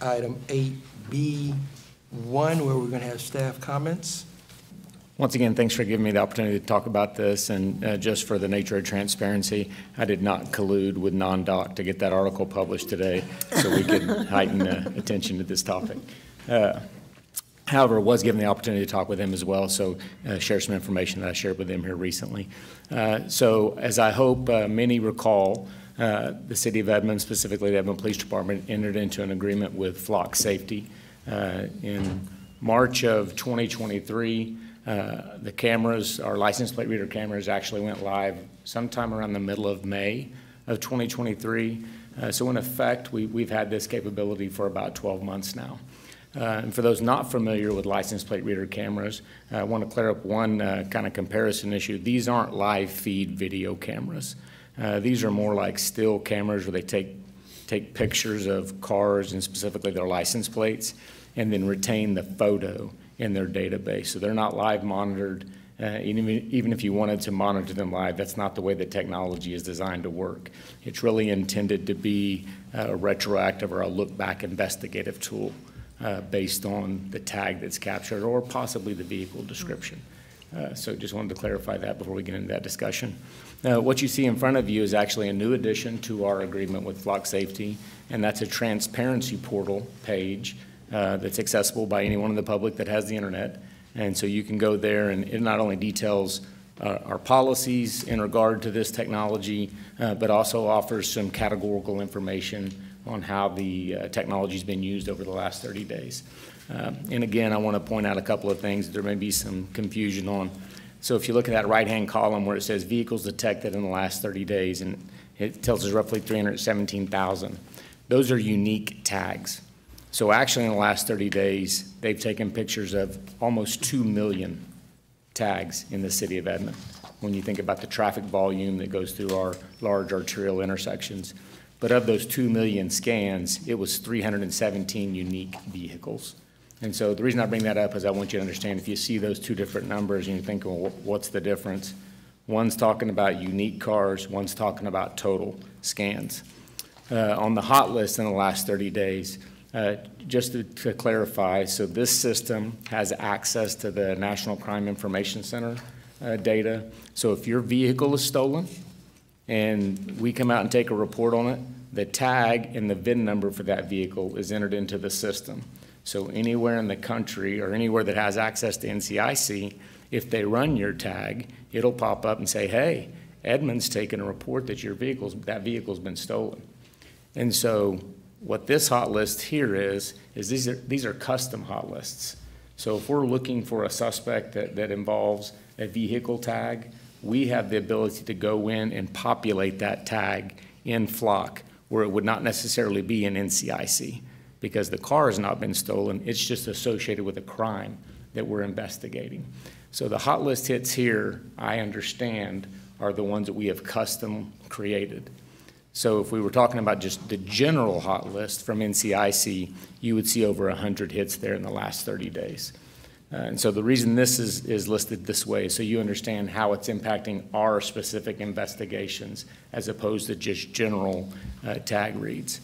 item 8B1, where we're going to have staff comments. Once again, thanks for giving me the opportunity to talk about this, and just for the nature of transparency, I did not collude with non-doc to get that article published today so we could heighten attention to this topic. However, was given the opportunity to talk with him as well, so share some information that I shared with him here recently. So as I hope many recall, the City of Edmond, specifically the Edmond Police Department, entered into an agreement with Flock Safety in March of 2023. The cameras, our license plate reader cameras, actually went live sometime around the middle of May of 2023. So in effect, we've had this capability for about 12 months now. And for those not familiar with license plate reader cameras, I want to clear up one kind of comparison issue. These aren't live feed video cameras. These are more like still cameras where they take pictures of cars and specifically their license plates and then retain the photo in their database. So they're not live monitored. Even if you wanted to monitor them live, that's not the way the technology is designed to work. It's really intended to be a retroactive or a look-back investigative tool based on the tag that's captured or possibly the vehicle description. So just wanted to clarify that before we get into that discussion. What you see in front of you is actually a new addition to our agreement with Flock Safety, and that's a transparency portal page that's accessible by anyone in the public that has the internet. And so you can go there, and it not only details our policies in regard to this technology, but also offers some categorical information on how the technology has been used over the last 30 days. And again, I want to point out a couple of things that there may be some confusion on. So if you look at that right-hand column where it says vehicles detected in the last 30 days, and it tells us roughly 317,000, those are unique tags. So actually in the last 30 days, they've taken pictures of almost 2 million tags in the City of Edmond. When you think about the traffic volume that goes through our large arterial intersections. But of those 2 million scans, it was 317 unique vehicles. And so the reason I bring that up is I want you to understand if you see those two different numbers and you think, well, what's the difference? One's talking about unique cars, one's talking about total scans. On the hot list in the last 30 days, just to clarify, so this system has access to the National Crime Information Center data. So if your vehicle is stolen and we come out and take a report on it, the tag and the VIN number for that vehicle is entered into the system. So anywhere in the country or anywhere that has access to NCIC, if they run your tag, it'll pop up and say, hey, Edmond's taken a report that that vehicle's been stolen. And so what this hot list here is these are custom hot lists. So if we're looking for a suspect that involves a vehicle tag, we have the ability to go in and populate that tag in Flock where it would not necessarily be in NCIC because the car has not been stolen. It's just associated with a crime that we're investigating. So the hot list hits here, I understand, are the ones that we have custom created. So if we were talking about just the general hot list from NCIC, you would see over 100 hits there in the last 30 days. And so the reason this is listed this way is so you understand how it's impacting our specific investigations as opposed to just general tag reads.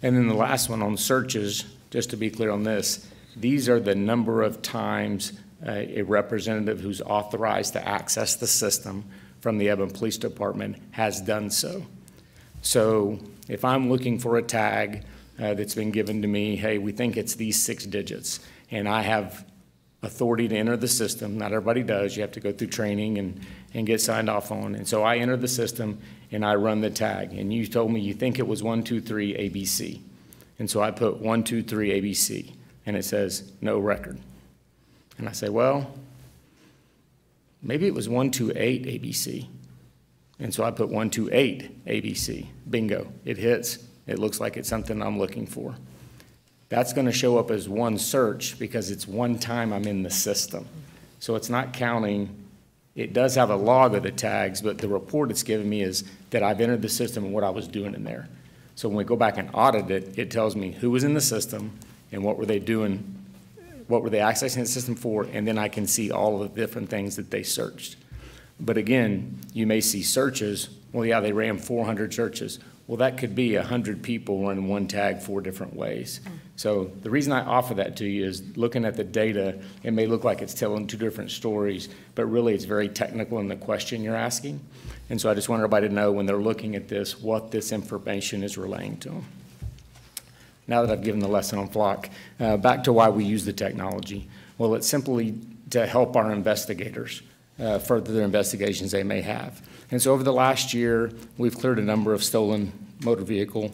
And then the last one on searches, just to be clear on this, these are the number of times a representative who's authorized to access the system from the Edmond Police Department has done so. So if I'm looking for a tag that's been given to me, hey, we think it's these 6 digits, and I have authority to enter the system. Not everybody does. You have to go through training and get signed off on. And so I enter the system and I run the tag. And you told me you think it was 123 ABC. And so I put 123 ABC and it says no record. And I say, well, maybe it was 128 ABC. And so I put 128 ABC. Bingo, it hits. It looks like it's something I'm looking for. That's going to show up as one search because it's one time I'm in the system. So it's not counting. It does have a log of the tags, but the report it's giving me is that I've entered the system and what I was doing in there. So when we go back and audit it, it tells me who was in the system and what were they doing, what were they accessing the system for, and then I can see all of the different things that they searched. But again, you may see searches. Well, yeah, they ran 400 searches. Well, that could be 100 people running one tag 4 different ways. So the reason I offer that to you is looking at the data, it may look like it's telling two different stories, but really it's very technical in the question you're asking. And so I just want everybody to know when they're looking at this, what this information is relaying to them. Now that I've given the lesson on Flock, back to why we use the technology. Well, it's simply to help our investigators further their investigations they may have. And so over the last year, we've cleared a number of stolen motor vehicle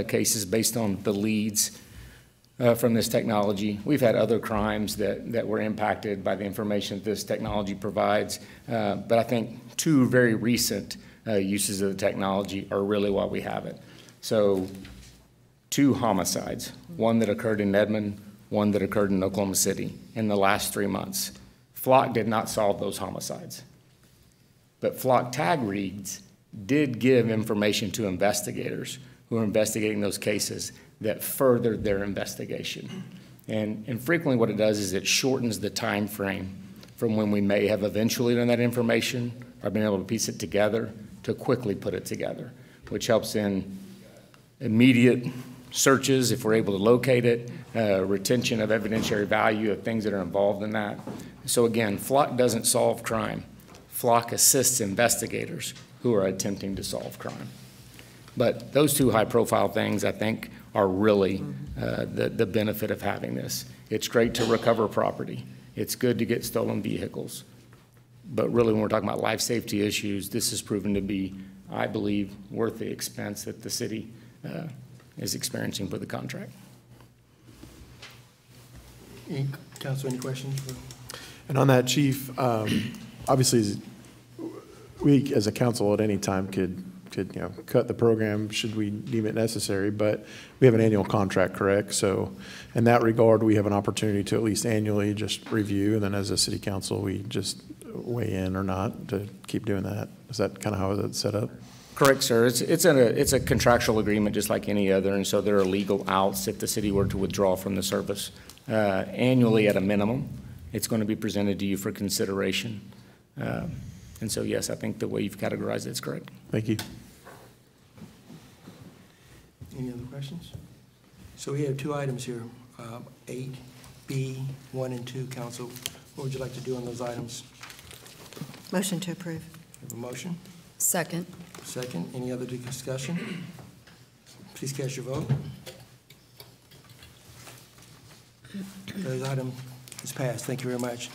cases based on the leads from this technology. We've had other crimes that were impacted by the information that this technology provides, but I think two very recent uses of the technology are really why we have it. So 2 homicides, one that occurred in Edmond, one that occurred in Oklahoma City in the last 3 months. Flock did not solve those homicides, but Flock tag reads did give information to investigators who are investigating those cases that furthered their investigation. And frequently what it does is it shortens the time frame from when we may have eventually done that information or been able to piece it together to quickly put it together, which helps in immediate searches if we're able to locate it, retention of evidentiary value of things that are involved in that. So again, Flock doesn't solve crime. Flock assists investigators who are attempting to solve crime. But those 2 high-profile things, I think, are really the benefit of having this. It's great to recover property. It's good to get stolen vehicles. But really, when we're talking about life safety issues, this has proven to be, I believe, worth the expense that the city is experiencing for the contract. Council, any questions? And on that, Chief, obviously, we as a council at any time could cut the program should we deem it necessary, but we have an annual contract, correct? So in that regard, we have an opportunity to at least annually just review, and then as a city council, we just weigh in or not to keep doing that. Is that kind of how it's set up? Correct, sir. It's a contractual agreement just like any other, and so there are legal outs if the city were to withdraw from the service. Annually at a minimum, it's going to be presented to you for consideration. And so, yes, I think the way you've categorized it is correct. Thank you. Any other questions? So we have 2 items here, 8B, 1 and 2, Council. What would you like to do on those items? Motion to approve. We have a motion? Second. Second. Any other discussion? Please cast your vote. Those item is passed. Thank you very much.